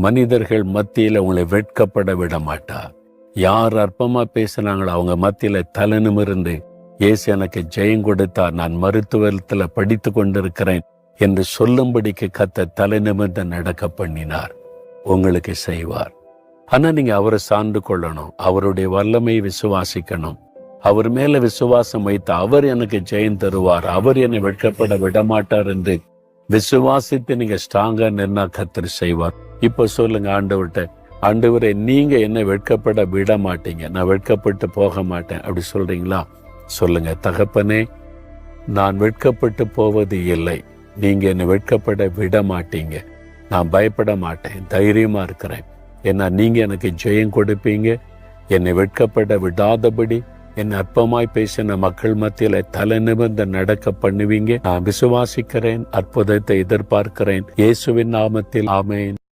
மனிதர்கள் மத்தியில உங்களை வெட்கப்பட விட மாட்டார். யார் அற்பமா பேசுனாங்களோ அவங்க மத்தியில தலை நிமிர்ந்து, இயேசு எனக்கு ஜெயம் கொடுத்தார், நான் மருத்துவத்துல படித்து கொண்டிருக்கிறேன் என்று சொல்லும்படிக்கு கர்த்தர் தலை நிமிர்ந்து நடக்க பண்ணினார். உங்களுக்கு செய்வார். ஆனா நீங்க அவரை சார்ந்து கொள்ளணும். அவருடைய வல்லமை விசுவாசிக்கணும். அவர் மேல விசுவாசம் வைத்து அவர் எனக்கு ஜெயம் தருவார், அவர் என்னை வெட்கப்பட விடமாட்டார் என்று விசுவாசித்து நீங்க ஸ்ட்ராங்கா நின்னா கர்த்தர் செய்வார். இப்ப சொல்லுங்க ஆண்டவர்கிட்ட, ஆண்டவரே நீங்க என்னை வெட்கப்பட விட மாட்டீங்க, நான் வெட்கப்பட்டு போக மாட்டேன் அப்படி சொல்றீங்களா? சொல்லுங்க, தகப்பனே நான் வெட்கப்பட்டு போவது இல்லை, நீங்க என்னை வெட்கப்பட விட மாட்டீங்க, நான் பயப்பட மாட்டேன், தைரியமா இருக்கிறேன். ஏன்னா நீங்க எனக்கு ஜெயம் கொடுப்பீங்க. என்னை வெட்கப்பட விடாதபடி என் அற்பமாய் பேசின மக்கள் மத்தியில தலை நிமிர்ந்து நடக்க பண்ணுவீங்க. நான் விசுவாசிக்கிறேன், அற்புதத்தை எதிர்பார்க்கிறேன். இயேசுவின் நாமத்தில் ஆமென்.